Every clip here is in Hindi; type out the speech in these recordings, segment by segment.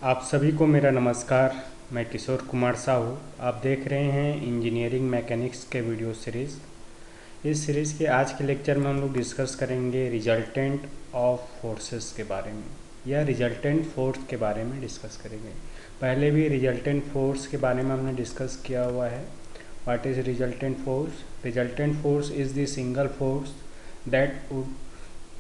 आप सभी को मेरा नमस्कार। मैं किशोर कुमार साहू। आप देख रहे हैं इंजीनियरिंग मैकेनिक्स के वीडियो सीरीज़। इस सीरीज़ के आज के लेक्चर में हम लोग डिस्कस करेंगे रिजल्टेंट ऑफ फोर्सेस के बारे में, या रिजल्टेंट फोर्स के बारे में डिस्कस करेंगे। पहले भी रिजल्टेंट फोर्स के बारे में हमने डिस्कस किया हुआ है। What is resultant force? Resultant force is the single force that would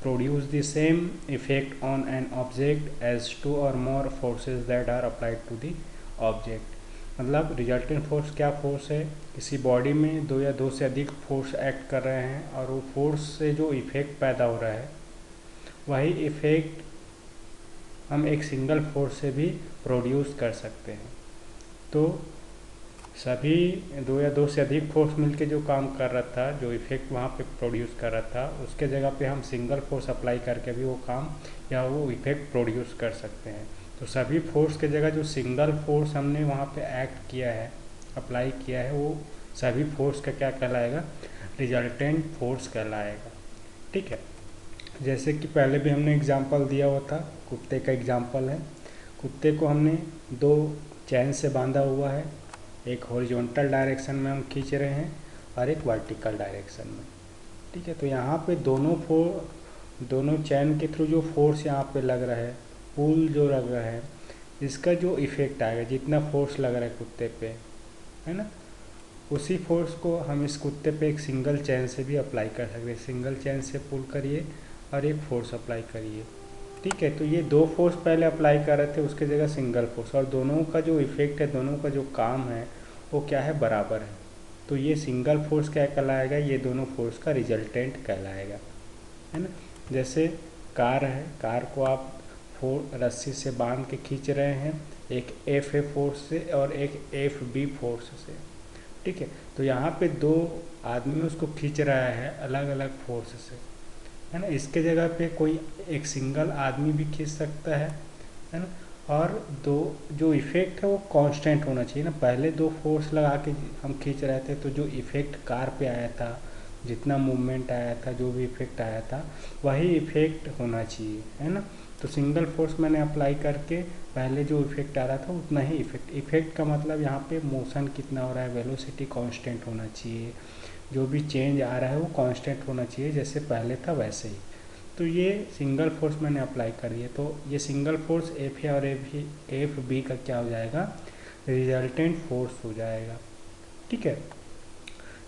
produce the same effect on an object as two or more forces that are applied to the object। मतलब रिजल्टेंट फोर्स क्या फोर्स है? किसी बॉडी में दो या दो से अधिक फोर्स एक्ट कर रहे हैं और वो फोर्स से जो इफेक्ट पैदा हो रहा है वही इफेक्ट हम एक सिंगल फोर्स से भी प्रोड्यूस कर सकते हैं। तो सभी दो या दो से अधिक फोर्स मिलके जो काम कर रहा था, जो इफेक्ट वहाँ पे प्रोड्यूस कर रहा था, उसके जगह पे हम सिंगल फोर्स अप्लाई करके भी वो काम या वो इफेक्ट प्रोड्यूस कर सकते हैं। तो सभी फोर्स के जगह जो सिंगल फोर्स हमने वहाँ पे एक्ट किया है, अप्लाई किया है, वो सभी फोर्स का क्या कहलाएगा? रिजल्टेंट फोर्स कहलाएगा। ठीक है। जैसे कि पहले भी हमने एग्जाम्पल दिया हुआ था, कुत्ते का एग्जाम्पल है। कुत्ते को हमने दो चैन से बांधा हुआ है, एक हॉरिजॉन्टल डायरेक्शन में हम खींच रहे हैं और एक वर्टिकल डायरेक्शन में। ठीक है। तो यहाँ पे दोनों चैन के थ्रू जो फोर्स यहाँ पे लग रहा है, पुल जो लग रहा है, इसका जो इफेक्ट आएगा, जितना फोर्स लग रहा है कुत्ते पे, है ना, उसी फोर्स को हम इस कुत्ते पे एक सिंगल चैन से भी अप्लाई कर सकते हैं। सिंगल चैन से पुल करिए और एक फोर्स अप्लाई करिए। ठीक है। तो ये दो फोर्स पहले अप्लाई कर रहे थे, उसके जगह सिंगल फोर्स, और दोनों का जो इफेक्ट है, दोनों का जो काम है वो क्या है? बराबर है। तो ये सिंगल फोर्स क्या कहलाएगा? ये दोनों फोर्स का रिजल्टेंट कहलाएगा, है ना। जैसे कार है, कार को आप रस्सी से बांध के खींच रहे हैं, एक एफ ए फोर्स से और एक एफ बी फोर्स से। ठीक है। तो यहाँ पे दो आदमी उसको खींच रहा है अलग अलग फोर्स से, है ना। इसके जगह पे कोई एक सिंगल आदमी भी खींच सकता है ना। और दो जो इफेक्ट है वो कांस्टेंट होना चाहिए ना। पहले दो फोर्स लगा के हम खींच रहे थे, तो जो इफेक्ट कार पे आया था, जितना मूवमेंट आया था, जो भी इफेक्ट आया था, वही इफेक्ट होना चाहिए, है ना। तो सिंगल फोर्स मैंने अप्लाई करके पहले जो इफेक्ट आ रहा था उतना ही इफेक्ट का मतलब यहाँ पे मोशन कितना हो रहा है, वेलोसिटी कांस्टेंट होना चाहिए, जो भी चेंज आ रहा है वो कांस्टेंट होना चाहिए, जैसे पहले था वैसे ही। तो ये सिंगल फोर्स मैंने अप्लाई कर दिया, तो ये सिंगल फोर्स एफ ए और एफ बी का क्या हो जाएगा? रिजल्टेंट फोर्स हो जाएगा। ठीक है।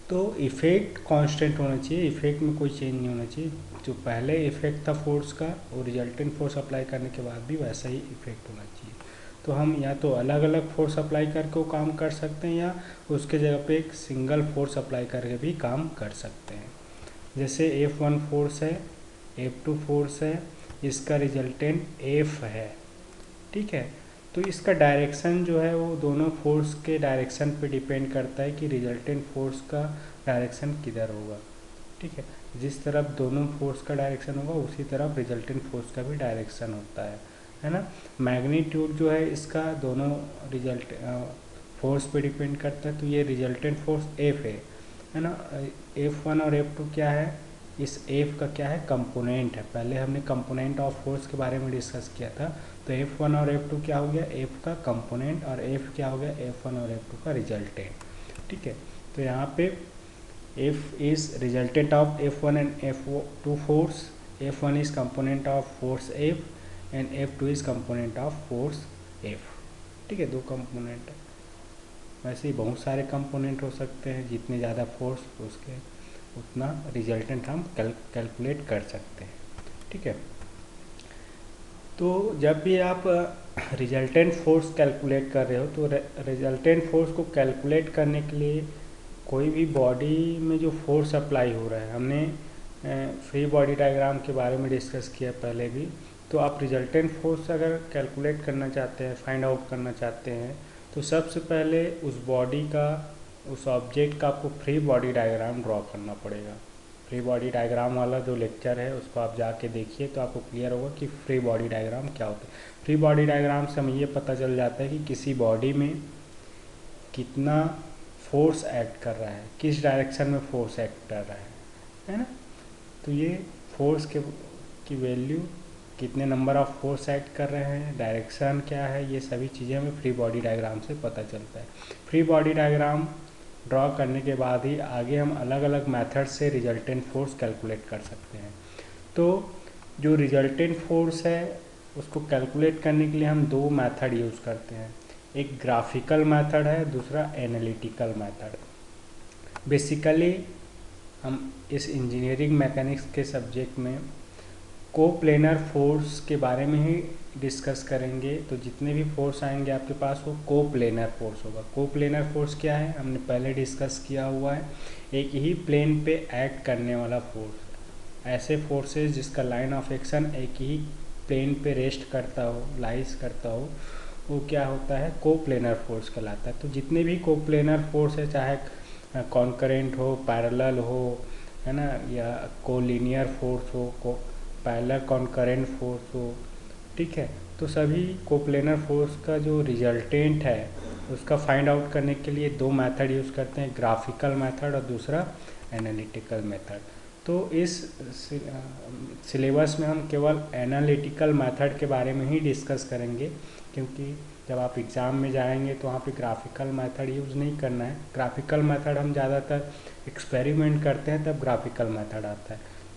तो इफेक्ट कांस्टेंट होना चाहिए, इफेक्ट में कोई चेंज नहीं होना चाहिए। जो पहले इफेक्ट था फोर्स का, वो रिजल्टेंट फोर्स अप्लाई करने के बाद भी वैसा ही इफेक्ट होना चाहिए। तो हम या तो अलग अलग फोर्स अप्लाई करके वो काम कर सकते हैं, या उसके जगह पे एक सिंगल फोर्स अप्लाई करके भी काम कर सकते हैं। जैसे F1 फोर्स है, F2 फोर्स है, इसका रिजल्टेंट F है। ठीक है। तो इसका डायरेक्शन जो है वो दोनों फोर्स के डायरेक्शन पे डिपेंड करता है कि रिजल्टेंट फोर्स का डायरेक्शन किधर होगा। ठीक है। जिस तरफ दोनों फोर्स का डायरेक्शन होगा उसी तरफ रिजल्टेंट फोर्स का भी डायरेक्शन होता है ना। मैग्नीट्यूड जो है इसका दोनों रिजल्ट फोर्स पे डिपेंड करता है। तो ये रिजल्टेंट फोर्स F है ना। F1 और F2 क्या है? इस F का क्या है? कंपोनेंट है। पहले हमने कंपोनेंट ऑफ फोर्स के बारे में डिस्कस किया था। तो F1 और F2 क्या हो गया? F का कंपोनेंट, और F क्या हो गया? F1 और F2 का रिजल्टेंट। ठीक है। तो यहाँ पे F is resultant of F1 and F2 force, F1 is component of force F and F2 is component of force F। ठीक है। दो कंपोनेंट है। वैसे ही बहुत सारे कंपोनेंट हो सकते हैं, जितने ज़्यादा फोर्स उसके उतना रिजल्टेंट हम कैलकुलेट कर सकते हैं। ठीक है। तो जब भी आप रिजल्टेंट फोर्स कैलकुलेट कर रहे हो, तो रिजल्टेंट फोर्स को कैलकुलेट करने के लिए कोई भी बॉडी में जो फोर्स अप्लाई हो रहा है, हमने फ्री बॉडी डायग्राम के बारे में डिस्कस किया पहले भी। तो आप रिजल्टेंट फोर्स अगर कैलकुलेट करना चाहते हैं, फाइंड आउट करना चाहते हैं, तो सबसे पहले उस बॉडी का, उस ऑब्जेक्ट का आपको फ्री बॉडी डायग्राम ड्रॉ करना पड़ेगा। फ्री बॉडी डायग्राम वाला जो लेक्चर है उसको आप जाके देखिए, तो आपको क्लियर होगा कि फ्री बॉडी डायग्राम क्या होता है। फ्री बॉडी डायग्राम से हमें ये पता चल जाता है कि किसी बॉडी में कितना फोर्स एक्ट कर रहा है, किस डायरेक्शन में फोर्स एक्ट कर रहा है ना। तो ये फोर्स की वैल्यू कितने नंबर ऑफ फोर्स ऐड कर रहे हैं, डायरेक्शन क्या है, ये सभी चीज़ें हमें फ्री बॉडी डायग्राम से पता चलता है। फ्री बॉडी डायग्राम ड्रॉ करने के बाद ही आगे हम अलग अलग मेथड से रिजल्टेंट फोर्स कैलकुलेट कर सकते हैं। तो जो रिजल्टेंट फोर्स है उसको कैलकुलेट करने के लिए हम दो मेथड यूज़ करते हैं, एक ग्राफिकल मेथड है, दूसरा एनालिटिकल मेथड। बेसिकली हम इस इंजीनियरिंग मैकेनिक्स के सब्जेक्ट में कोप्लेनर फोर्स के बारे में ही डिस्कस करेंगे। तो जितने भी फोर्स आएंगे आपके पास वो कोप्लेनर फोर्स होगा। कोप्लेनर फोर्स क्या है, हमने पहले डिस्कस किया हुआ है, एक ही प्लेन पे एक्ट करने वाला फोर्स। ऐसे फोर्सेस जिसका लाइन ऑफ एक्शन एक ही प्लेन पे रेस्ट करता हो, लाइज करता हो, वो क्या होता है, कोप्लेनर फोर्स कहलाता है। तो जितने भी कोप्लेनर फोर्स है, चाहे कॉन्करेंट हो, पैरेलल हो, है ना, या कोलिनियर फोर्स हो, पैरेलल कॉन्करेंट फोर्स हो, ठीक है, तो सभी कोप्लेनर फोर्स का जो रिजल्टेंट है उसका फाइंड आउट करने के लिए दो मेथड यूज़ करते हैं, ग्राफिकल मेथड और दूसरा एनालिटिकल मेथड। तो इस सिलेबस में हम केवल एनालिटिकल मेथड के बारे में ही डिस्कस करेंगे, क्योंकि जब आप एग्ज़ाम में जाएंगे तो वहाँ पे ग्राफिकल मेथड यूज़ नहीं करना है। ग्राफिकल मेथड हम ज़्यादातर एक्सपेरिमेंट करते हैं, तब ग्राफिकल मेथड आता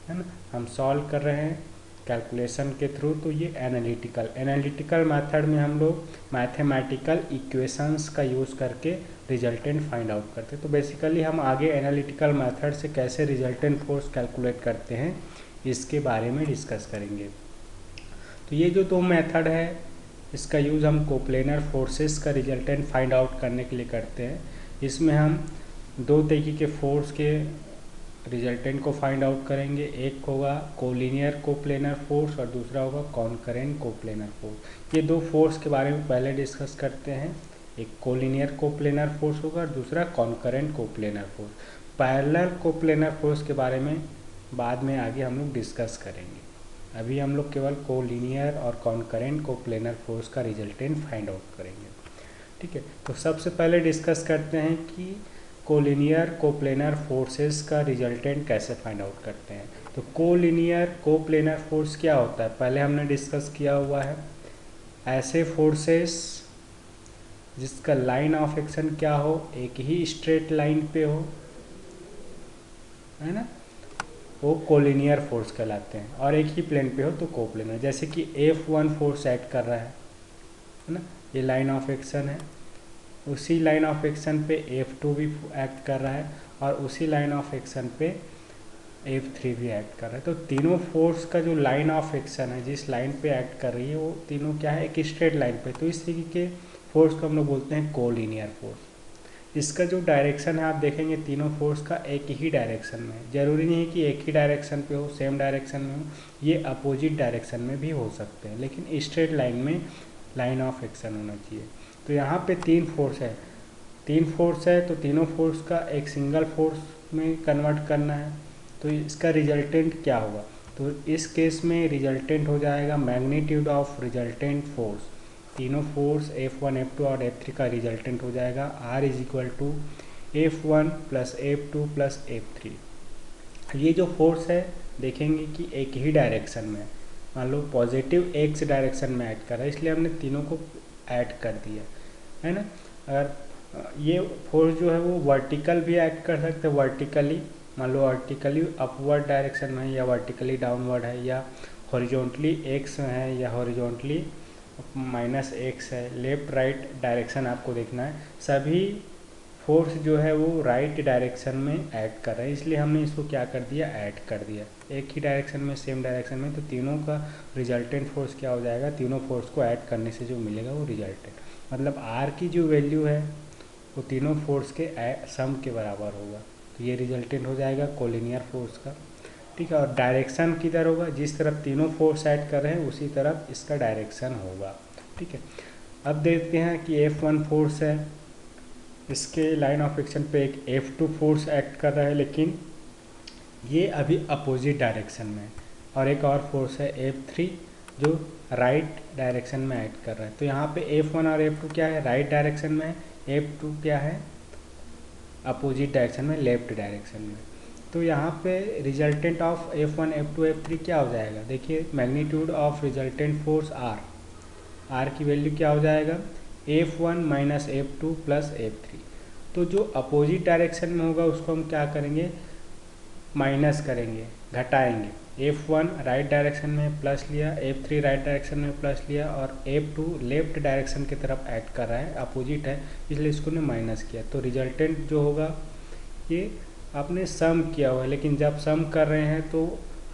है ना, हम सॉल्व कर रहे हैं कैलकुलेशन के थ्रू। तो ये एनालिटिकल मेथड में हम लोग मैथमेटिकल इक्वेशंस का यूज़ करके रिजल्टेंट फाइंड आउट करते हैं। तो बेसिकली हम आगे एनालिटिकल मेथड से कैसे रिजल्टेंट फोर्स कैलकुलेट करते हैं इसके बारे में डिस्कस करेंगे। तो ये जो दो मेथड है इसका यूज़ हम कोप्लेनर फोर्सेस का रिजल्टेंट फाइंड आउट करने के लिए करते हैं। इसमें हम दो तरीके के फोर्स के रिजल्टेंट को फाइंड आउट करेंगे, एक होगा कोलिनियर कोप्लेनर फोर्स और दूसरा होगा कॉन्करेंट कोप्लेनर फोर्स। ये दो फोर्स के बारे में पहले डिस्कस करते हैं, एक कोलिनियर कोप्लेनर फोर्स होगा और दूसरा concurrent coplanar force. Parallel coplanar force के बारे में बाद में आगे हम लोग डिस्कस करेंगे। अभी हम लोग केवल कोलिनियर और कॉन्करेंट कोप्लेनर फोर्स का रिजल्टेंट फाइंड आउट करेंगे, ठीक है। तो सबसे पहले डिस्कस करते हैं कि कोलिनियर कोप्लेनर फोर्सेस का रिजल्टेंट कैसे फाइंड आउट करते हैं। तो कोलिनियर कोप्लेनर फोर्स क्या होता है, पहले हमने डिस्कस किया हुआ है, ऐसे फोर्सेस जिसका लाइन ऑफ एक्शन क्या हो, एक ही स्ट्रेट लाइन पे हो, है ना, वो कोलिनियर फोर्स कहलाते हैं, और एक ही प्लेन पे हो तो कोप्लेनर। जैसे कि F1 फोर्स एक्ट कर रहा है ना, ये लाइन ऑफ एक्शन है, उसी लाइन ऑफ एक्शन पे F2 भी एक्ट कर रहा है और उसी लाइन ऑफ एक्शन पे F3 भी एक्ट कर रहा है। तो तीनों फोर्स का जो लाइन ऑफ एक्शन है, जिस लाइन पे एक्ट कर रही है, वो तीनों क्या है, एक स्ट्रेट लाइन पे। तो इस तरीके के फोर्स को हम लोग बोलते हैं कोलिनियर फोर्स। इसका जो डायरेक्शन है आप देखेंगे तीनों फोर्स का एक ही डायरेक्शन में है। जरूरी नहीं है कि एक ही डायरेक्शन पे हो, सेम डायरेक्शन में हो, ये अपोजिट डायरेक्शन में भी हो सकते हैं, लेकिन स्ट्रेट लाइन में लाइन ऑफ एक्शन होना चाहिए। तो यहाँ पे तीन फोर्स है, तो तीनों फोर्स का एक सिंगल फोर्स में कन्वर्ट करना है। तो इसका रिजल्टेंट क्या होगा, तो इस केस में रिजल्टेंट हो जाएगा मैग्नीट्यूड ऑफ रिजल्टेंट फोर्स। तीनों फोर्स F1 F2 और F3 का रिजल्टेंट हो जाएगा R is equal to F1 plus F2 plus F3। ये जो फोर्स है देखेंगे कि एक ही डायरेक्शन में, मान लो पॉजिटिव X डायरेक्शन में ऐड कर रहा है, इसलिए हमने तीनों को ऐड कर दिया, है ना। अगर ये फोर्स जो है वो वर्टिकल भी ऐड कर सकते हैं, वर्टिकली मान लो वर्टिकली अपवर्ड डायरेक्शन में है या वर्टिकली डाउनवर्ड है, या हॉरिजॉन्टली X है या हॉरिजॉन्टली -X है, लेफ्ट राइट डायरेक्शन आपको देखना है। सभी फोर्स जो है वो राइट डायरेक्शन में ऐड कर रहे हैं, इसलिए हमने इसको क्या कर दिया, ऐड कर दिया एक ही डायरेक्शन में, सेम डायरेक्शन में। तो तीनों का रिजल्टेंट फोर्स क्या हो जाएगा, तीनों फोर्स को ऐड करने से जो मिलेगा वो रिजल्टेंट, मतलब R की जो वैल्यू है वो तीनों फोर्स के सम के बराबर होगा। तो ये रिजल्टेंट हो जाएगा कोलिनियर फोर्स का, ठीक है। और डायरेक्शन किधर होगा, जिस तरफ तीनों फोर्स ऐड कर रहे हैं उसी तरफ इसका डायरेक्शन होगा, ठीक है। अब देखते हैं कि F1 फोर्स है, इसके लाइन ऑफ एक्शन पे एक F2 फोर्स एक्ट कर रहा है, लेकिन ये अभी अपोजिट डायरेक्शन में है, और एक और फोर्स है F3 जो राइट डायरेक्शन में एक्ट कर रहा है। तो यहाँ पे F1 और F2 क्या है, राइट डायरेक्शन में है, F2 क्या है, अपोजिट डायरेक्शन में, लेफ्ट डायरेक्शन में। तो यहाँ पे resultant of F1 F2 F3 क्या हो जाएगा, देखिए magnitude of resultant force R की वैल्यू क्या हो जाएगा, F1 minus F2 plus F3। तो जो अपोजिट डायरेक्शन में होगा उसको हम क्या करेंगे, माइनस करेंगे, घटाएंगे। F1 राइट डायरेक्शन में प्लस लिया, F3 राइट डायरेक्शन में प्लस लिया, और F2 लेफ्ट डायरेक्शन की तरफ ऐड कर रहा है, अपोजिट है, इसलिए इसको ने माइनस किया। तो रिजल्टेंट जो होगा ये आपने सम किया हुआ है, लेकिन जब सम कर रहे हैं तो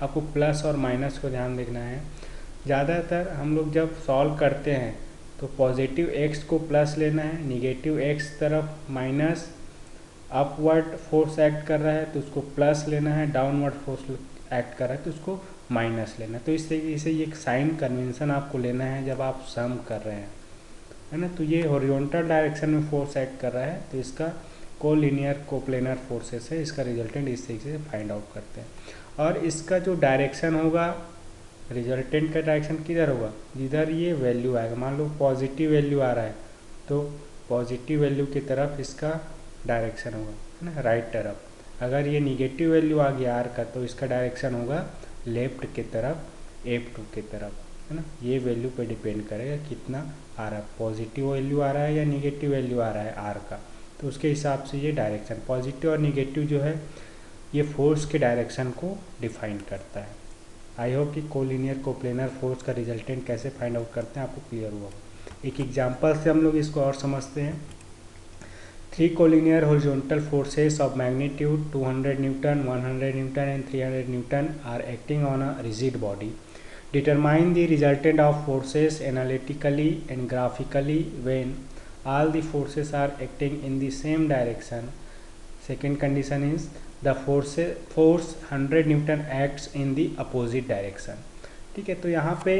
आपको प्लस और माइनस को ध्यान देखना है। ज़्यादातर हम लोग जब सॉल्व करते हैं तो पॉजिटिव x को प्लस लेना है, निगेटिव x तरफ माइनस, अपवर्ड फोर्स एक्ट कर रहा है तो उसको प्लस लेना है, डाउनवर्ड फोर्स एक्ट कर रहा है तो उसको माइनस लेना है। तो इस तरीके से ये साइन कन्वेंशन आपको लेना है जब आप सम कर रहे हैं, है ना। तो ये हॉरिजॉन्टल डायरेक्शन में फोर्स एक्ट कर रहा है तो इसका कोलिनियर कोप्लेनर फोर्सेस है, इसका रिजल्टेंट इस तरीके से फाइंड आउट करते हैं। और इसका जो डायरेक्शन होगा, रिजल्टेंट का डायरेक्शन किधर होगा, जिधर ये वैल्यू आएगा। मान लो पॉजिटिव वैल्यू आ रहा है तो पॉजिटिव वैल्यू की तरफ इसका डायरेक्शन होगा, है ना, राइट तरफ। अगर ये निगेटिव वैल्यू आ गया आर का तो इसका डायरेक्शन होगा लेफ्ट की तरफ, F2 की तरफ, है ना। ये वैल्यू पे डिपेंड करेगा कितना आ रहा है, पॉजिटिव वैल्यू आ रहा है या निगेटिव वैल्यू आ रहा है आर का, तो उसके हिसाब से ये डायरेक्शन, पॉजिटिव और निगेटिव जो है ये फोर्स के डायरेक्शन को डिफाइन करता है। आई होप कि कोलिनियर कोप्लेनर फोर्स का रिजल्टेंट कैसे फाइंड आउट करते हैं आपको क्लियर हुआ। एक एग्जांपल से हम लोग इसको और समझते हैं। 3 collinear horizontal forces of magnitude 200 newton, 100 newton and 300 newton are acting on a rigid body. Determine the resultant of forces analytically and graphically when all the forces are acting in the same direction. Second condition is the force 100 Newton acts in the opposite direction. ठीक है, तो यहाँ पे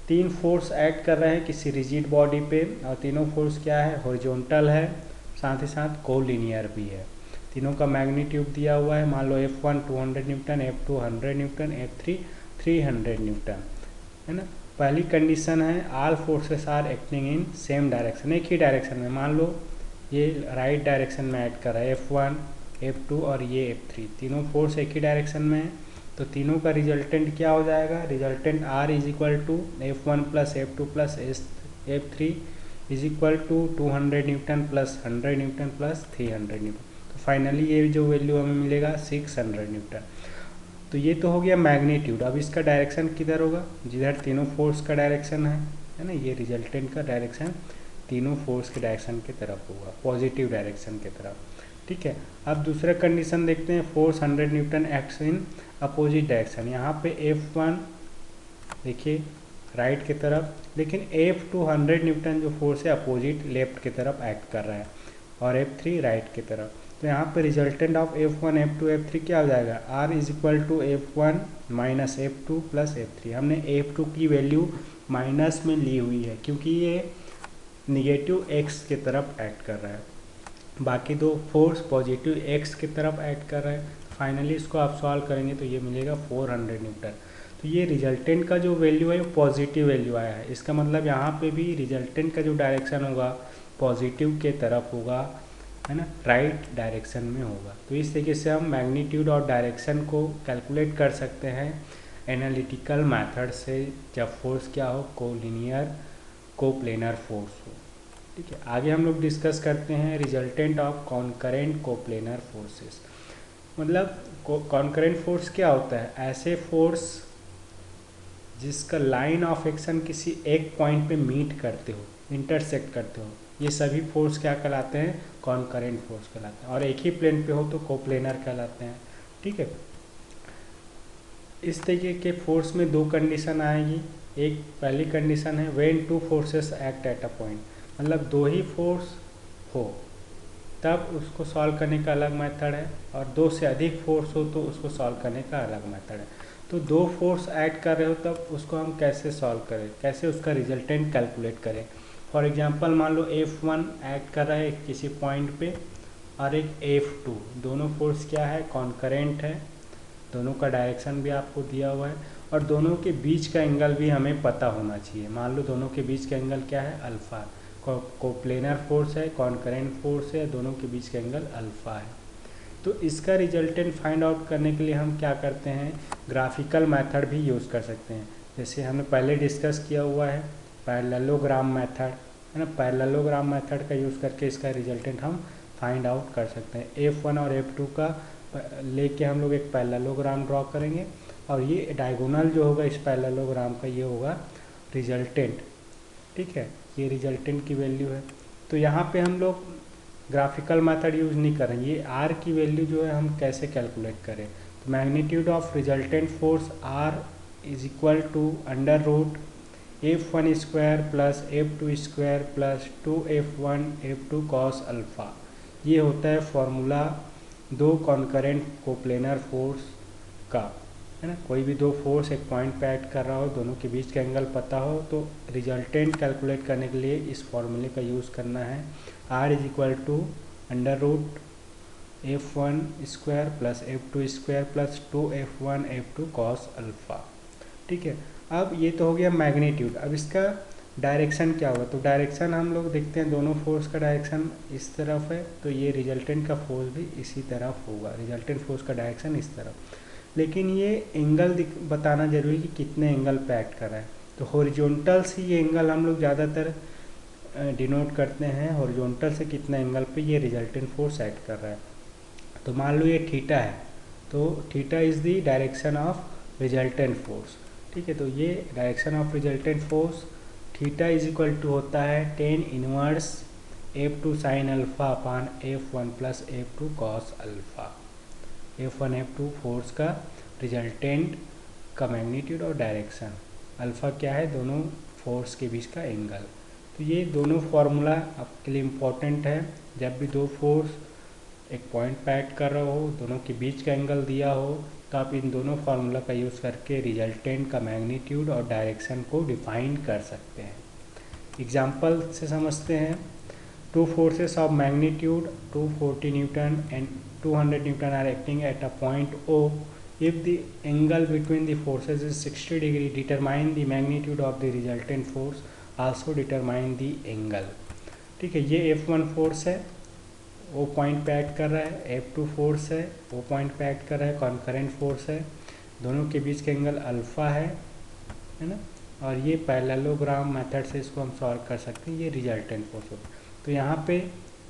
3 फोर्स एक्ट कर रहे हैं किसी रिजिड बॉडी पे, और तीनों फोर्स क्या है, हॉरिजॉन्टल है, साथ ही साथ कोलिनियर भी है। तीनों का मैग्नीट्यूड दिया हुआ है, मान लो F1 200 Newton, F2 100 Newton, F3 300 Newton, है ना। पहली कंडीशन है all forces are acting in same direction, एक ही डायरेक्शन में। मान लो ये राइट डायरेक्शन में ऐड कर रहा है F1 F2 और ये F3, तीनों फोर्स एक ही डायरेक्शन में है, तो तीनों का रिजल्टेंट क्या हो जाएगा, resultant R is equal to F1 plus F2 plus F3 is equal to 200 newton plus 100 newton plus 300 newton. तो फाइनली ये जो वैल्यू हमें मिलेगा 600 न्यूटन। तो ये तो हो गया मैग्नीट्यूड। अब इसका डायरेक्शन किधर होगा, जिधर तीनों फोर्स का डायरेक्शन है ना, ये रिजल्टेंट का डायरेक्शन तीनों फोर्स के डायरेक्शन की तरफ होगा, पॉजिटिव डायरेक्शन की तरफ। ठीक है, अब दूसरा कंडीशन देखते हैं, force 100 Newton acts in opposite direction. यहाँ पे F1 देखिए राइट की तरफ, लेकिन F2 100 न्यूटन जो फोर्स है अपोजिट लेफ्ट की तरफ एक्ट कर रहा है, और F3 राइट की तरफ। तो यहाँ पे resultant of F1 F2 F3 क्या हो जाएगा, R is equal to F1 minus F2 plus F3। हमने F2 की वैल्यू माइनस में ली हुई है क्योंकि ये निगेटिव x की तरफ एक्ट कर रहा है, बाकी दो फोर्स पॉजिटिव x की तरफ एक्ट कर रहा है। फाइनली इसको आप सॉल्व करेंगे तो ये मिलेगा 400 न्यूटन। तो ये रिजल्टेंट का जो वैल्यू है वो पॉजिटिव वैल्यू आया है, इसका मतलब यहाँ पे भी रिजल्टेंट का जो डायरेक्शन होगा पॉजिटिव के तरफ होगा, है ना, राइट डायरेक्शन में होगा। तो इस तरीके से हम मैग्नीट्यूड और डायरेक्शन को कैलकुलेट कर सकते हैं एनालिटिकल मेथड से, जब फोर्स क्या हो, कोलिनियर कोप्लेनर फोर्स हो। ठीक है, आगे हम लोग डिस्कस करते हैं resultant of concurrent coplanar forces. मतलब कॉन्करेंट फोर्स क्या होता है, ऐसे फोर्स जिसका लाइन ऑफ एक्शन किसी एक पॉइंट पे मीट करते हो, इंटरसेक्ट करते हो, ये सभी फोर्स क्या कहलाते हैं, कॉन्करेंट फोर्स कहलाते हैं। और एक ही प्लेन पे हो तो कोप्लेनर कहलाते हैं। ठीक है, इस तरीके के फोर्स में 2 कंडीशन आएगी। एक पहली कंडीशन है when 2 forces act at a point, मतलब 2 ही फोर्स हो तब उसको सॉल्व करने का अलग मेथड है, और 2 से अधिक फोर्स हो तो उसको सॉल्व करने का अलग मेथड है। तो 2 फोर्स एक्ट कर रहे हो तब उसको हम कैसे सॉल्व करें, कैसे उसका रिजल्टेंट कैलकुलेट करें। फॉर एग्जांपल मान लो F1 एक्ट कर रहा है किसी पॉइंट पे और एक F2, दोनों फोर्स क्या है, कॉन्करेंट है, दोनों का डायरेक्शन भी आपको दिया हुआ है, और दोनों के बीच का एंगल भी हमें पता होना चाहिए। मान लो दोनों के बीच का एंगल क्या है, अल्फ़ा। कोप्लेनर फोर्स है, कॉन्करेंट फोर्स है, दोनों के बीच का एंगल अल्फ़ा है। तो इसका रिजल्टेंट फाइंड आउट करने के लिए हम क्या करते हैं, ग्राफिकल मेथड भी यूज़ कर सकते हैं। जैसे हमने पहले डिस्कस किया हुआ है पैरेललोग्राम मेथड, है ना। पैरेललोग्राम मेथड का यूज़ करके इसका रिजल्टेंट हम फाइंड आउट कर सकते हैं। F1 और F2 का लेके हम लोग एक पैरेललोग्राम ड्रॉ करेंगे और ये डायगोनल जो होगा इस पैरेललोग्राम का ये होगा रिजल्टेंट, ठीक है, ये रिजल्टेंट की वैल्यू है। तो यहाँ पे हम लोग ग्राफिकल मेथड यूज़ नहीं करेंगे, ये आर की वैल्यू जो है हम कैसे कैलकुलेट करें। तो magnitude of resultant force R is equal to under root F1 square plus F2 square plus 2F1 F2 cos alpha. ये होता है फॉर्मूला दो कॉन्करेंट कोप्लेनर फोर्स का, है ना। कोई भी दो फोर्स एक पॉइंट पे एक्ट कर रहा हो, दोनों के बीच का एंगल पता हो, तो रिजल्टेंट कैलकुलेट करने के लिए इस फॉर्मूले का यूज़ करना है। R is equal to under root F1 square plus F2 square plus 2F1 F2 cos alpha, ठीक है। अब ये तो हो गया मैग्नीट्यूड। अब इसका डायरेक्शन क्या होगा, तो डायरेक्शन हम लोग देखते हैं, दोनों फोर्स का डायरेक्शन इस तरफ है, तो ये रिजल्टेंट का फोर्स भी इसी तरफ होगा, रिजल्टेंट फोर्स का डायरेक्शन इस तरफ। लेकिन ये एंगल बताना जरूरी कि कितने एंगल पे एक्ट कर रहा है। तो हॉरिजॉन्टल से ये एंगल हम लोग ज़्यादातर डिनोट करते हैं, हॉरिजॉन्टल से कितना एंगल पे ये रिजल्टेंट फोर्स एक्ट कर रहा है। तो मान लो ये थीटा है, तो theta is the direction of resultant force, ठीक है। तो ये direction of resultant force theta is equal to होता है tan inverse F2 sine alpha upon F1 plus F2 cos alpha. F1 F2 force का रिजल्टेंट का मैग्नीट्यूड और डायरेक्शन, अल्फ़ा क्या है, दोनों फोर्स के बीच का एंगल। तो ये दोनों फार्मूला आपके लिए इम्पोर्टेंट है। जब भी दो फोर्स एक पॉइंट पे एक्ट कर रहा हो, दोनों के बीच का एंगल दिया हो, तो आप इन दोनों फार्मूला का यूज़ करके रिजल्टेंट का मैग्नीट्यूड और डायरेक्शन को डिफाइन कर सकते हैं। एग्जाम्पल से समझते हैं। Two forces of magnitude 240 newton and 200 newton are acting at a point O. If the angle between the forces is 60 degree, determine the magnitude of the resultant force, also determine the angle, ठीक है। ये F1 फोर्स है, वो पॉइंट पे एक्ट कर रहा है, F2 फोर्स है, वो पॉइंट पे एक्ट कर रहा है, कॉन्करेंट फोर्स है, दोनों के बीच का एंगल अल्फ़ा है ना। और ये पैरेललोग्राम मेथड से इसको हम सॉल्व कर सकते हैं, ये रिजल्टेंट फोर्स होता है। तो यहाँ पे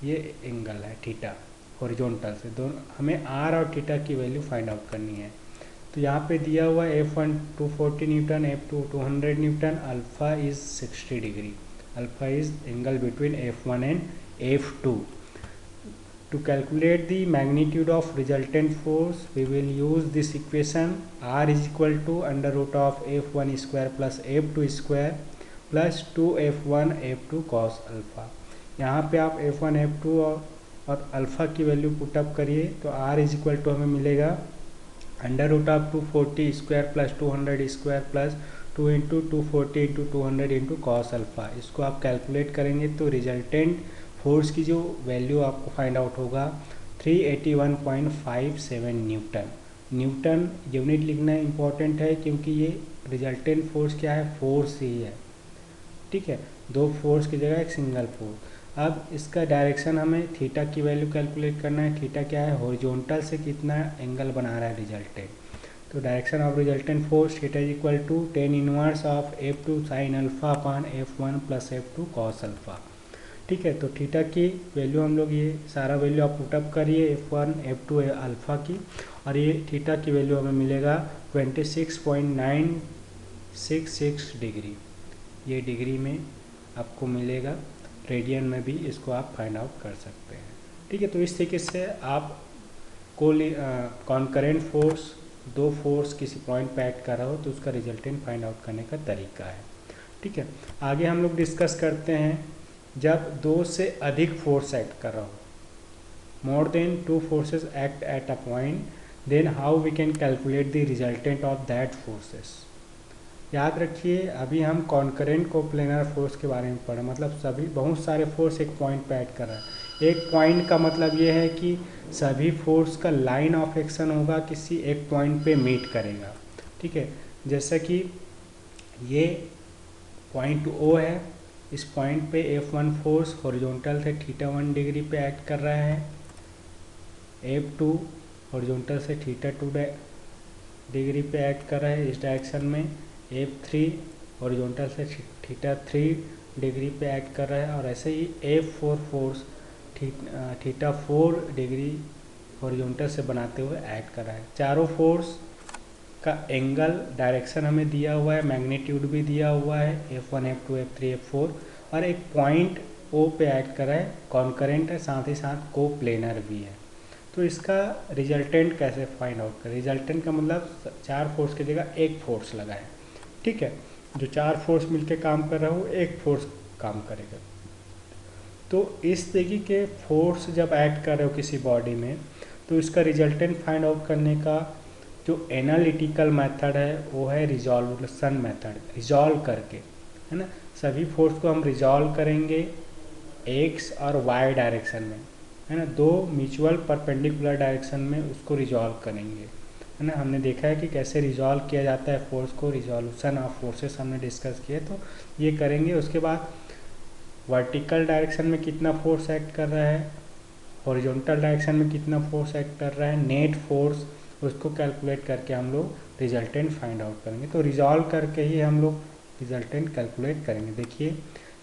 ये एंगल है थीटा हॉरिजॉन्टल से, दोनों हमें आर और थीटा की वैल्यू फाइंड आउट करनी है। तो यहाँ पे दिया हुआ F1 240 Newton, F2 200 Newton, alpha is 60 degree, alpha is angle between F1 and F2। To calculate the magnitude of resultant force, we will use this equation R is equal to under root of F1 square plus F2 square plus 2F1 F2 cos alpha. यहाँ पे आप F1 F2 और अल्फ़ा की वैल्यू पुटअप करिए, तो R इज इक्वल टू हमें मिलेगा under root of 240 square plus 200 square plus 2 into 240 into 200 into cos alpha. इसको आप कैलकुलेट करेंगे तो रिजल्टेंट फोर्स की जो वैल्यू आपको फाइंड आउट होगा 381.57 न्यूटन। न्यूटन यूनिट लिखना इम्पॉर्टेंट है, क्योंकि ये रिजल्टेंट फोर्स क्या है, फोर्स ही है, ठीक है। दो फोर्स की जगह एक सिंगल फोर्स। अब इसका डायरेक्शन हमें थीटा की वैल्यू कैलकुलेट करना है। थीटा क्या है, हॉरिजॉन्टल से कितना एंगल बना रहा है रिजल्टेंट। तो direction of resultant force theta is equal to tan inverse of F2 sine alpha upon F1 plus F2 cos alpha, ठीक है। तो थीटा की वैल्यू हम लोग, ये सारा वैल्यू आप पुटअप करिए F1 F2 अल्फ़ा की, और ये थीटा की वैल्यू हमें मिलेगा 26.966 डिग्री, ये डिग्री में आपको मिलेगा, रेडियन में भी इसको आप फाइंड आउट कर सकते हैं, ठीक है। तो इस तरीके से आप कॉन्करेंट फोर्स, दो फोर्स किसी पॉइंट पे एक्ट कर रहा हो तो उसका रिजल्टेंट फाइंड आउट करने का तरीका है, ठीक है। आगे हम लोग डिस्कस करते हैं जब दो से अधिक फोर्स एक्ट कर रहा हो, more than two forces act at a point, then how we can calculate the resultant of that forces. याद रखिए, अभी हम कॉन्करेंट कोप्लेनर फोर्स के बारे में पढ़े, मतलब सभी बहुत सारे फोर्स एक पॉइंट पे एक्ट कर रहा है। एक पॉइंट का मतलब ये है कि सभी फोर्स का लाइन ऑफ एक्शन होगा, किसी एक पॉइंट पे मीट करेगा, ठीक है। जैसा कि ये पॉइंट O है, इस पॉइंट पे F1 फोर्स हॉरिजॉन्टल से θ1 डिग्री पे एक्ट कर रहा है, F2 हॉरिजॉन्टल से θ2 डिग्री पे एक्ट कर रहा है इस डायरेक्शन में, F3 हॉरिजॉन्टल से θ3 डिग्री पे एक्ट कर रहा है, और ऐसे ही F4 फोर्स θ4 डिग्री हॉरिजॉन्टल से बनाते हुए एक्ट कर रहा है। चारों फोर्स का एंगल डायरेक्शन हमें दिया हुआ है, मैग्नीट्यूड भी दिया हुआ है, F1 F2 F3 F4, और एक पॉइंट O पे एक्ट कर रहा है, कॉन्करेंट है, साथ ही साथ को प्लेनर भी है। तो इसका रिजल्टेंट कैसे फाइंड आउट करें? रिजल्टेंट का मतलब चार फोर्स की जगह एक फोर्स लगा है, ठीक है, जो चार फोर्स मिलके काम कर रहा है वो एक फोर्स काम करेगा। तो इस तरीके के फोर्स जब एक्ट कर रहे हो किसी बॉडी में, तो इसका रिजल्टेंट फाइंड आउट करने का जो एनालिटिकल मेथड है वो है रिजॉल्यूशन मेथड, रिजॉल्व करके, है ना। सभी फोर्स को हम रिजॉल्व करेंगे एक्स और वाई डायरेक्शन में, है ना, दो म्यूचुअल परपेंडिकुलर डायरेक्शन में उसको रिजॉल्व करेंगे, है ना। हमने देखा है कि कैसे रिजॉल्व किया जाता है फोर्स को, रिजॉल्यूशन ऑफ फोर्सेस हमने डिस्कस किए, तो ये करेंगे। उसके बाद वर्टिकल डायरेक्शन में कितना फोर्स एक्ट कर रहा है, हॉरिजॉन्टल डायरेक्शन में कितना फोर्स एक्ट कर रहा है, नेट फोर्स, उसको कैलकुलेट करके हम लोग रिजल्टेंट फाइंड आउट करेंगे। तो रिजॉल्व करके ही हम लोग रिजल्टेंट कैलकुलेट करेंगे। देखिए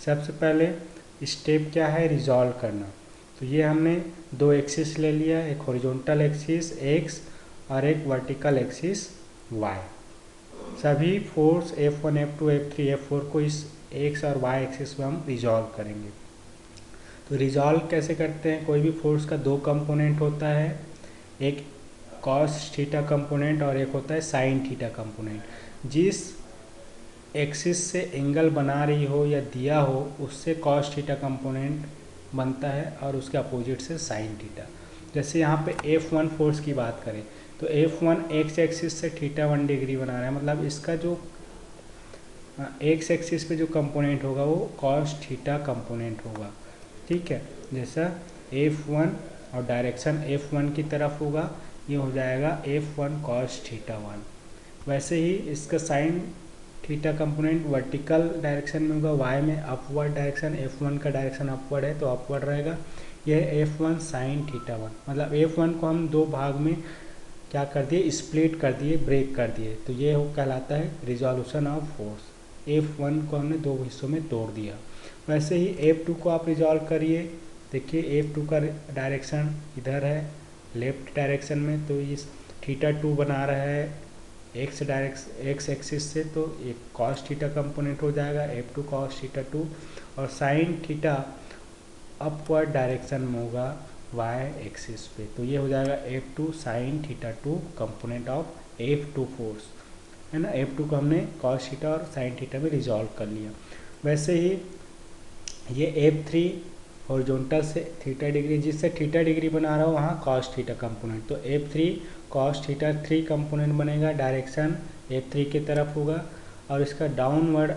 सबसे पहले स्टेप क्या है, रिजॉल्व करना। तो ये हमने दो एक्सिस ले लिया, एक हॉरिजॉन्टल एक्सिस एक्स और एक वर्टिकल एक्सिस वाई। सभी force F1 F2 F3 F4 को इस एक्स और वाई एक्सिस में हम रिजॉल्व करेंगे। तो रिजॉल्व कैसे करते हैं? कोई भी फोर्स का दो कंपोनेंट होता है, एक कॉस थीटा कंपोनेंट और एक होता है साइन थीटा कंपोनेंट। जिस एक्सिस से एंगल बना रही हो या दिया हो उससे कॉस थीटा कंपोनेंट बनता है और उसके अपोजिट से साइन थीटा। जैसे यहाँ पे F1 फोर्स की बात करें तो F1 एक्स एक्सिस से θ1 डिग्री बना रहा है, मतलब इसका जो एक्स एक्सिस पे जो कंपोनेंट होगा वो कॉस थीटा कंपोनेंट होगा, ठीक है। जैसा F1 और डायरेक्शन F1 की तरफ होगा, ये हो जाएगा F1 cos θ1। वैसे ही इसका sign theta component vertical direction में होगा, y में अपवर्ड डायरेक्शन, F1 का डायरेक्शन अपवर्ड है तो अपवर्ड रहेगा, यह F1 साइन θ1। मतलब F1 को हम दो भाग में क्या कर दिए, स्प्लिट कर दिए, ब्रेक कर दिए, तो ये कहलाता है रिजॉल्यूशन ऑफ फोर्स। F1 को हमने दो हिस्सों में तोड़ दिया। वैसे ही F2 को आप रिजॉल्व करिए। देखिए F2 का डायरेक्शन इधर है लेफ्ट डायरेक्शन में, तो इस θ2 बना रहा है एक्स एक्सिस से, तो एक cos थीटा कंपोनेंट हो जाएगा F2 cos θ2, और साइन थीटा अपवर्ड डायरेक्शन में होगा y एक्सिस पे, तो ये हो जाएगा F2 sign θ2 component of F2 force, है ना। F2 को हमने cos थीटा और साइन थीटा में रिजॉल्व कर लिया। वैसे ही ये F3 हॉरिजॉन्टल से थीटा डिग्री, जिससे थीटा डिग्री बना रहा हो वहाँ cos थीटा कंपोनेंट, तो F3 cos θ3 कंपोनेंट बनेगा, डायरेक्शन F3 की तरफ होगा, और इसका डाउनवर्ड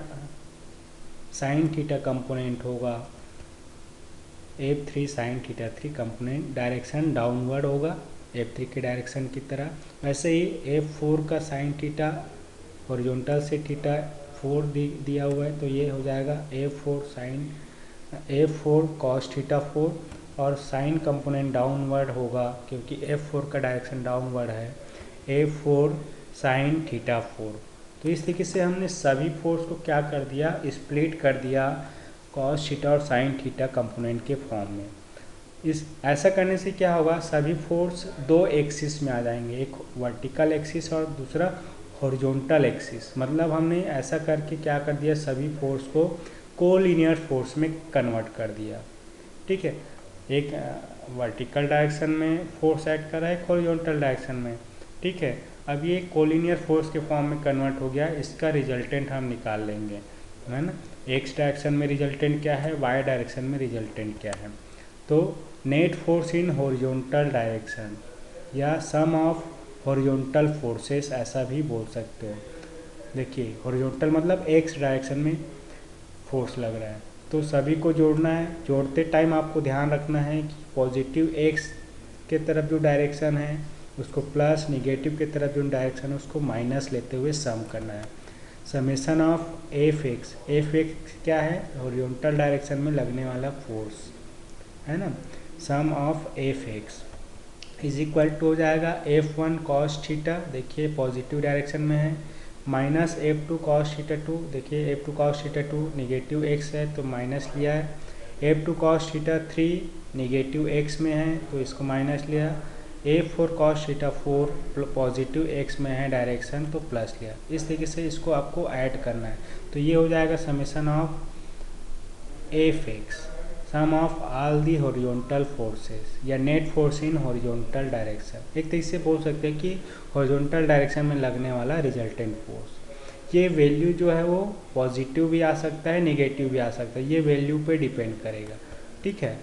साइन थीटा कंपोनेंट होगा F3 sign θ3 component, direction downward होगा F3 के डायरेक्शन की तरह। वैसे ही F4 का साइन थीटा हॉरिजॉन्टल से θ4 दिया हुआ है, तो ये हो जाएगा F4 cos θ4, और साइन कंपोनेंट डाउनवर्ड होगा क्योंकि F4 का डायरेक्शन डाउनवर्ड है, F4 साइन θ4। तो इस तरीके से हमने सभी फोर्स को क्या कर दिया, स्प्लिट कर दिया cos थीटा और साइन थीटा कंपोनेंट के फॉर्म में। इस ऐसा करने से क्या होगा, सभी फोर्स दो एक्सिस में आ जाएंगे, एक वर्टिकल एक्सिस और दूसरा हॉरिजॉन्टल एक्सिस। मतलब हमने ऐसा करके क्या कर दिया, सभी फोर्स को कोलिनियर फोर्स में कन्वर्ट कर दिया, ठीक है। एक वर्टिकल डायरेक्शन में फोर्स एक्ट कर रहा है, एक हॉरिजॉन्टल डायरेक्शन में, ठीक है। अब ये कोलिनियर फोर्स के फॉर्म में कन्वर्ट हो गया, इसका रिजल्टेंट हम निकाल लेंगे, है ना। एक्स डायरेक्शन में रिजल्टेंट क्या है, वाई डायरेक्शन में रिजल्टेंट क्या है। तो net force in horizontal direction या सम ऑफ हॉरिजॉन्टल फोर्सेस ऐसा भी बोल सकते हो। देखिए हॉरिजॉन्टल मतलब एक्स डायरेक्शन में फोर्स लग रहा है, तो सभी को जोड़ना है। जोड़ते टाइम आपको ध्यान रखना है कि पॉजिटिव एक्स के तरफ जो डायरेक्शन है उसको प्लस, निगेटिव के तरफ जो डायरेक्शन है उसको माइनस लेते हुए सम करना है। समेशन ऑफ एफ एक्स क्या है, हॉरिजॉन्टल डायरेक्शन में लगने वाला फोर्स, है ना। Sum of F x, is equal to हो जाएगा F1 cos थीटा, देखिए पॉजिटिव डायरेक्शन में है, माइनस F2 cos थीटा 2, देखिए F2 cos theta 2 negative x है तो माइनस लिया है, F2 cos theta 3 negative x में है तो इसको माइनस लिया, F4 cos theta 4 positive x में है डायरेक्शन तो प्लस लिया। इस तरीके से इसको आपको ऐड करना है। तो ये हो जाएगा summation of Fx, sum of all the horizontal forces या net force in horizontal direction. एक तरीके से बोल सकते हैं कि हॉरिजॉन्टल डायरेक्शन में लगने वाला रिजल्टेंट फोर्स। ये वैल्यू जो है वो पॉजिटिव भी आ सकता है, नेगेटिव भी आ सकता है, ये वैल्यू पे डिपेंड करेगा। ठीक है,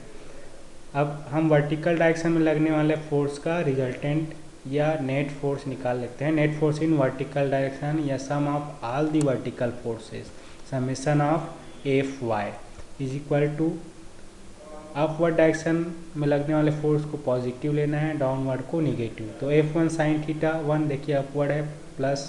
अब हम वर्टिकल डायरेक्शन में लगने वाले फोर्स का रिजल्टेंट या नेट फोर्स निकाल लेते हैं। Net force in vertical direction या sum of all the vertical forces summation of Fy is equal to upward direction में लगने वाले फोर्स को पॉजिटिव लेना है, डाउनवर्ड को नेगेटिव। तो F1 साइन थीटा 1 देखिए अपवर्ड है, plus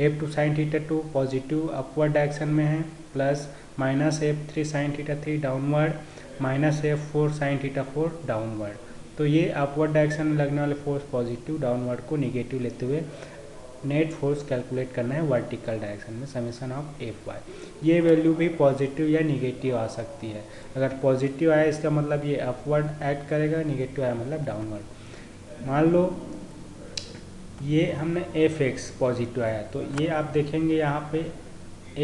F2 sine theta 2 positive upward direction में है, plus minus F3 sine theta 3 downward, minus F4 sine theta 4 downward. तो ये अपवर्ड डायरेक्शन में लगने वाले फोर्स पॉजिटिव, डाउनवर्ड को नेगेटिव लेते हुए नेट फोर्स कैलकुलेट करना है वर्टिकल डायरेक्शन में समेशन ऑफ Fy। ये वैल्यू भी पॉजिटिव या निगेटिव आ सकती है। अगर पॉजिटिव आया इसका मतलब ये अपवर्ड एक्ट करेगा, निगेटिव आया मतलब डाउनवर्ड। मान लो ये हमने Fx पॉजिटिव आया तो ये आप देखेंगे यहाँ पे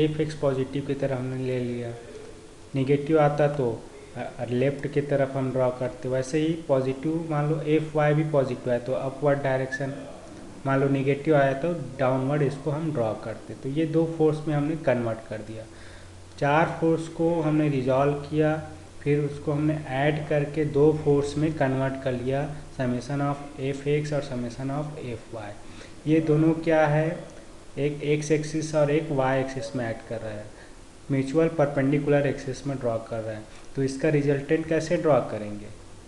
Fx पॉजिटिव की तरफ हमने ले लिया, निगेटिव आता तो लेफ्ट की तरफ हम ड्रॉ करते। वैसे ही पॉजिटिव मान लो Fy भी पॉजिटिव है तो अपवर्ड डायरेक्शन, मान लो निगेटिव आया तो डाउनवर्ड इसको हम ड्रॉ करते। तो ये दो फोर्स में हमने कन्वर्ट कर दिया। चार फोर्स को हमने रिजॉल्व किया, फिर उसको हमने ऐड करके दो फोर्स में कन्वर्ट कर लिया, समेशन ऑफ Fx और समेशन ऑफ Fy। ये दोनों क्या है, एक x एक्सिस और एक y एक्सिस में ऐड कर रहा है, म्यूचुअल परपेंडिकुलर एक्सिस में ड्रॉ कर रहा है। तो इसका रिजल्टेंट कैसे ड्रॉ करेंगे,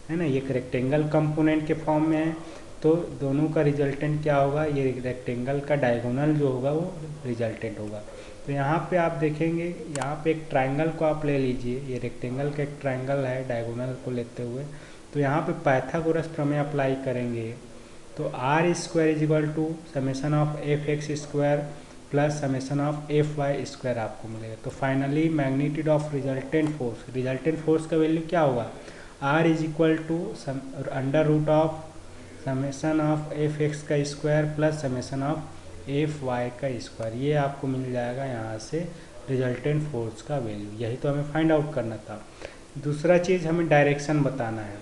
है ना, ये रेक्टेंगल कंपोनेंट के फॉर्म में है तो दोनों का रिजल्टेंट क्या होगा, ये रेक्टेंगल का डायगोनल जो होगा वो रिजल्टेंट होगा। तो यहाँ पे आप देखेंगे, यहाँ पे एक ट्रायंगल को आप ले लीजिए, ये रेक्टेंगल का एक ट्रायंगल है डायगोनल को लेते हुए। तो यहाँ पे पाइथागोरस प्रमेय अप्लाई करेंगे तो R square is equal to summation of Fx square plus summation of Fy square आपको मिलेगा। तो finally magnitude of resultant force का वैल्यू क्या होगा, R is equal to under root of summation of Fx का square plus summation of Fy का स्क्वायर। ये आपको मिल जाएगा यहाँ से रिजल्टेंट फोर्स का वैल्यू। यही तो हमें फाइंड आउट करना था। दूसरा चीज़ हमें डायरेक्शन बताना है।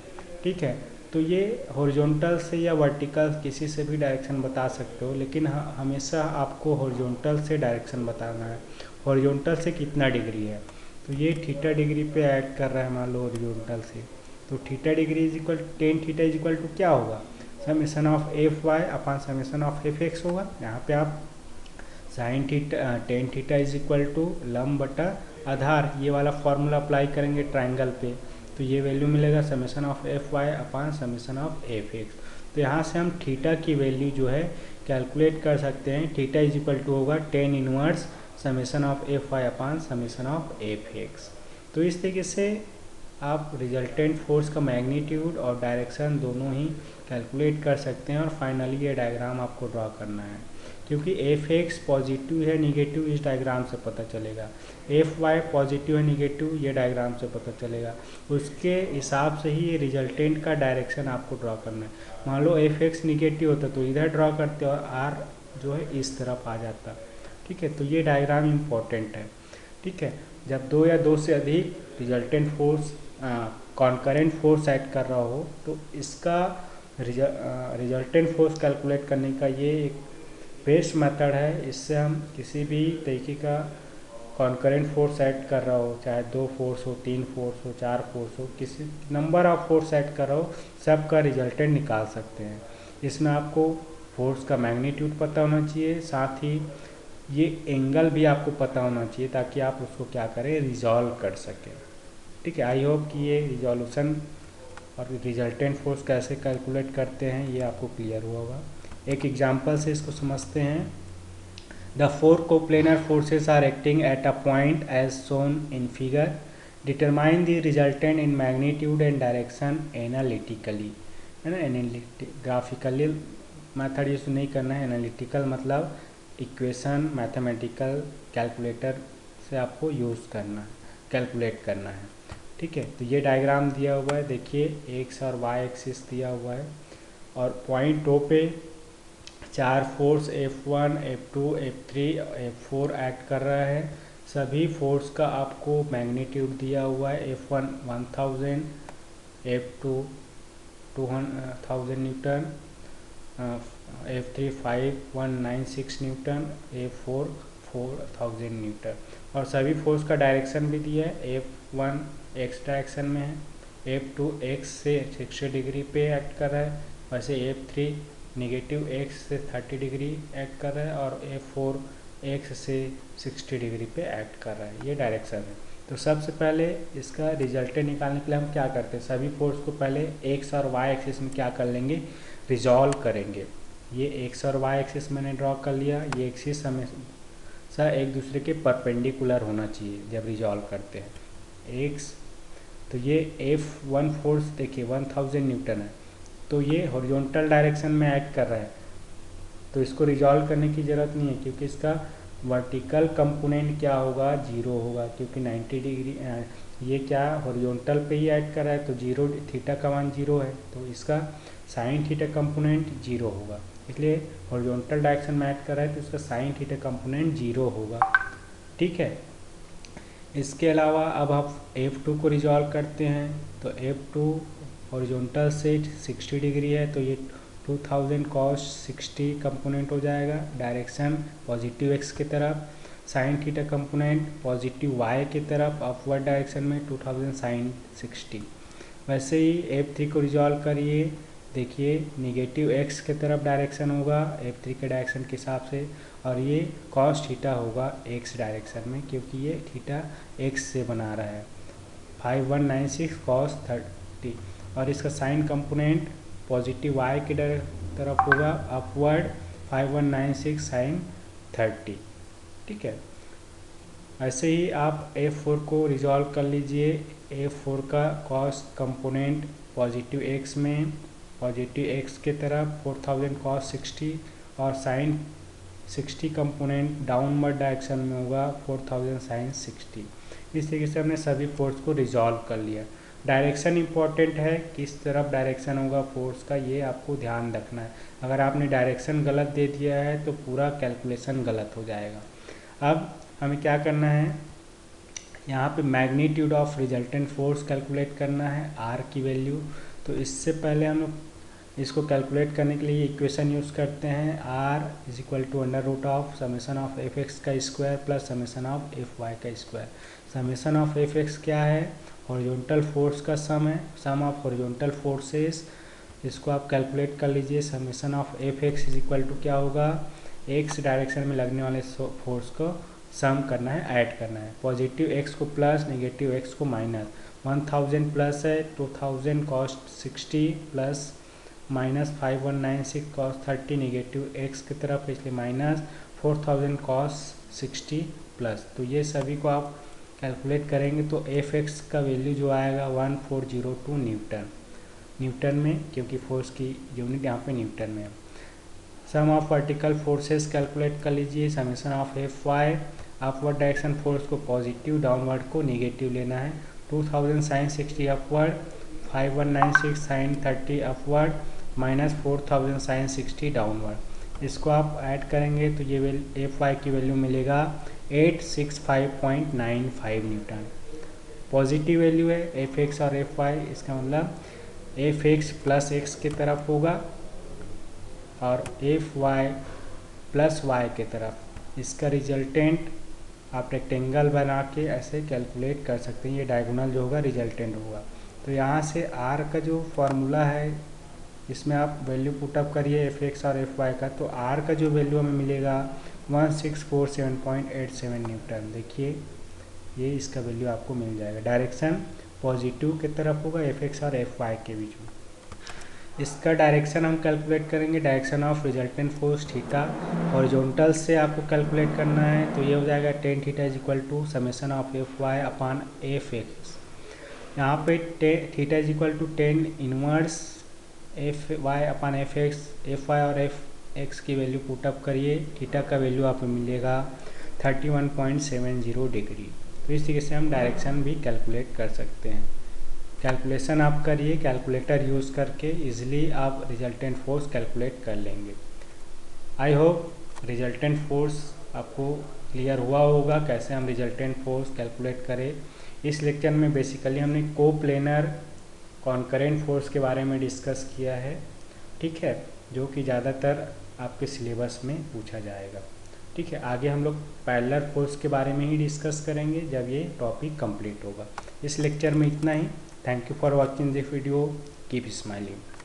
ठीक है, तो ये हॉरिजॉन्टल से या वर्टिकल किसी से भी डायरेक्शन बता सकते हो, लेकिन हमेशा आपको हॉरिजॉन्टल से डायरेक्शन बताना है। हॉरिजॉन्टल से कितना डिग्री है, तो ये थीटा डिग्री पे ऐड कर रहा है मान लो हॉरिजॉन्टल से, तो theta degree is equal tan theta is equal to क्या होगा, summation of Fy upon summation of Fx होगा। यहाँ पे आप sine theta tan theta is equal to लंब बटा आधार, ये वाला फॉर्मूला अप्लाई करेंगे ट्राइंगल पे, तो ये वैल्यू मिलेगा summation of Fy upon summation of Fx। तो यहाँ से हम थीटा की वैल्यू जो है कैलकुलेट कर सकते हैं। थीटा इज इक्वल टू होगा tan inverse summation of Fy upon summation of Fx। तो इस तरीके से आप रिजल्टेंट फोर्स का मैग्नीट्यूड और डायरेक्शन दोनों ही कैलकुलेट कर सकते हैं। और फाइनली ये डायग्राम आपको ड्रॉ करना है, क्योंकि Fx पॉजिटिव है निगेटिव इस डायग्राम से पता चलेगा, Fy पॉजिटिव है निगेटिव ये डायग्राम से पता चलेगा। उसके हिसाब से ही ये रिजल्टेंट का डायरेक्शन आपको ड्रॉ करना है। मान लो Fx निगेटिव होता तो इधर ड्रॉ करते और r जो है इस तरफ आ जाता। ठीक है, तो ये डायग्राम इम्पोर्टेंट है। ठीक है, जब दो या दो से अधिक resultant force concurrent force add कर रहा हो तो इसका रिजल्टेंट फोर्स कैलकुलेट करने का ये एक बेस्ट मेथड है। इससे हम किसी भी तरीके का कॉन्करेंट फोर्स ऐड कर रहा हो, चाहे दो फोर्स हो, तीन फोर्स हो, चार फोर्स हो, किसी नंबर ऑफ फोर्स ऐड कर रहा हो, सबका रिजल्टेंट निकाल सकते हैं। इसमें आपको फोर्स का मैग्नीट्यूड पता होना चाहिए, साथ ही ये एंगल भी आपको पता होना चाहिए ताकि आप उसको क्या करें, रिजॉल्व कर सकें। ठीक है, आई होप कि ये रिजोल्यूशन और रिजल्टेंट फोर्स कैसे कैलकुलेट करते हैं ये आपको क्लियर हुआ होगा। एक एग्जांपल से इसको समझते हैं। The four coplanar forces are acting at a point as shown in figure, determine the resultant in magnitude and direction analytically. है ना। ग्राफिकली मेथड यूज नहीं करना है, एनालिटिकल मतलब इक्वेशन मैथमेटिकल कैलकुलेटर से आपको यूज़ करना है, कैलकुलेट करना है। ठीक है, तो ये डायग्राम दिया हुआ है, देखिए एक्स और वाई एक्सिस दिया हुआ है और पॉइंट ओ पे 4 force F1, F2, F3, F4 act कर रहा है। सभी फोर्स का आपको मैग्नीट्यूड दिया हुआ है। F1 1000, F2 2000 Newton, F3 5196 Newton, F4 4000 Newton. और सभी फोर्स का डायरेक्शन भी दिया है। F1 एक्स डायरेक्शन में है, F2 एक्स से 60 डिग्री पे एक्ट कर रहा है, वैसे F3 नेगेटिव एक्स से 30 डिग्री एक्ट कर रहा है और F4 एक्स से 60 डिग्री पे एक्ट कर रहा है। ये डायरेक्शन है। तो सबसे पहले इसका रिजल्ट निकालने के लिए हम क्या करते हैं, सभी फोर्स को पहले एक्स और वाई एक्सिस में क्या कर लेंगे, रिजॉल्व करेंगे। ये एक्स और वाई एक्सिस मैंने ड्रॉ कर लिया। ये एक्सिस हमेशा एक दूसरे के परपेंडिकुलर होना चाहिए जब रिजॉल्व करते हैं। एक्स तो ये F1 फोर्स देखिए 1000 न्यूटन है, तो ये हॉरिजॉन्टल डायरेक्शन में एक्ट कर रहा है, तो इसको रिजॉल्व करने की ज़रूरत नहीं है क्योंकि इसका वर्टिकल कंपोनेंट क्या होगा, 0 होगा, क्योंकि 90 डिग्री ये क्या हॉरिजॉन्टल पे ही एक्ट कर रहा है, तो 0 थीटा का मान 0 है, तो इसका साइन थीटा कंपोनेंट 0 होगा। इसलिए हॉरिजॉन्टल डायरेक्शन में एक्ट कर रहा है तो इसका साइन थीटा कंपोनेंट 0 होगा। ठीक है, इसके अलावा अब आप F2 को रिजॉल्व करते हैं, तो F2 हॉरिजॉन्टल से 60 डिग्री है, तो ये 2000 cos 60 कंपोनेंट हो जाएगा, डायरेक्शन पॉजिटिव एक्स की तरफ। Sine theta component positive Y की तरफ अपवर्ड डायरेक्शन में 2000 साइन 60। वैसे ही F3 को रिजॉल्व करिए, देखिए निगेटिव एक्स की तरफ डायरेक्शन होगा F3 के डायरेक्शन के हिसाब से, और ये cos थीटा होगा एक्स डायरेक्शन में क्योंकि ये थीटा एक्स से बना रहा है, 5196 cos 30। और इसका साइन कंपोनेंट पॉजिटिव वाई की तरफ होगा अपवर्ड 5196 साइन 30। ठीक है, ऐसे ही आप F4 को रिजॉल्व कर लीजिए। F4 का cos कंपोनेंट पॉजिटिव एक्स में, पॉजिटिव एक्स के तरफ 4000 cos 60 और साइन 60 कंपोनेंट डाउनवर्ड डायरेक्शन में होगा 4000 साइन 60। इस तरीके से हमने सभी फोर्स को रिजॉल्व कर लिया। डायरेक्शन इंपॉर्टेंट है, किस तरफ डायरेक्शन होगा फोर्स का ये आपको ध्यान रखना है। अगर आपने डायरेक्शन गलत दे दिया है तो पूरा कैलकुलेशन गलत हो जाएगा। अब हमें क्या करना है, यहाँ पे magnitude of resultant force calculate करना है, आर की वैल्यू। तो इससे पहले हम इसको कैलकुलेट करने के लिए इक्वेशन यूज़ करते हैं, R is equal to under root of summation of F x का square plus summation of F y का square. Summation of F x क्या है, हॉरिजॉन्टल फोर्स का सम है, सम ऑफ हॉरिजॉन्टल फोर्सेस। इसको आप कैलकुलेट कर लीजिए। Summation of F x is equal to क्या होगा, एक्स डायरेक्शन में लगने वाले फोर्स को सम करना है, ऐड करना है। पॉजिटिव एक्स को प्लस, नेगेटिव एक्स को माइनस। 1000 प्लस है 2000 cos 60 plus minus 5196 cos 30 negative x की तरफ, इसलिए माइनस 4000 cos 60 प्लस। तो ये सभी को आप कैलकुलेट करेंगे तो एफ एक्स का वैल्यू जो आएगा 1402 न्यूटन में, क्योंकि फोर्स की यूनिट यहाँ पे न्यूटन में है। Sum of vertical forces calculate कर लीजिए। Summation of F Y, upward direction force को पॉजिटिव, डाउनवर्ड को नेगेटिव लेना है। 2000 sine 60 upward, 5196 sine 30 upward, minus 4000 sine 60 downward. इसको आप ऐड करेंगे तो ये एफ वाई की वैल्यू मिलेगा 865.95 न्यूटन। पॉजिटिव वैल्यू है एफ एक्स और एफ वाई, इसका मतलब एफ एक्स प्लस एक्स की तरफ होगा और एफ वाई प्लस वाई की तरफ। इसका रिजल्टेंट आप रेक्टेंगल बना के ऐसे कैलकुलेट कर सकते हैं, ये डायगोनल जो होगा रिजल्टेंट होगा। तो यहाँ से आर का जो फॉर्मूला है इसमें आप वैल्यू पुटअप करिए एफ एक्स और एफ वाई का, तो आर का जो वैल्यू हमें मिलेगा 1647.87 न्यूटन। देखिए ये इसका वैल्यू आपको मिल जाएगा। डायरेक्शन पॉजिटिव की तरफ होगा एफ एक्स और एफ वाई के बीच में। इसका डायरेक्शन हम कैलकुलेट करेंगे, direction of resultant force theta horizontal से आपको कैलकुलेट करना है, तो ये हो जाएगा tan theta is equal to summation of F Y upon F X. यहाँ पे theta is equal to 10 inverse F Y upon F Y और एफ एक्स की वैल्यू पुटअप करिए, थीटा का वैल्यू आपको मिलेगा 31.70 डिग्री। तो इस तरीके से हम डायरेक्शन भी कैलकुलेट कर सकते हैं। कैलकुलेशन आप करिए, कैलकुलेटर यूज़ करके इजीली आप रिजल्टेंट फोर्स कैलकुलेट कर लेंगे। आई होप रिजल्टेंट फोर्स आपको क्लियर हुआ होगा, कैसे हम रिजल्टेंट फोर्स कैलकुलेट करें। इस लेक्चर में बेसिकली हमने कोप्लेनर कॉन्करेंट फोर्स के बारे में डिस्कस किया है, ठीक है, जो कि ज़्यादातर आपके सिलेबस में पूछा जाएगा। ठीक है, आगे हम लोग पैरेलल फोर्स के बारे में ही डिस्कस करेंगे जब ये टॉपिक कंप्लीट होगा। इस लेक्चर में इतना ही। Thank you for watching this video. Keep smiling.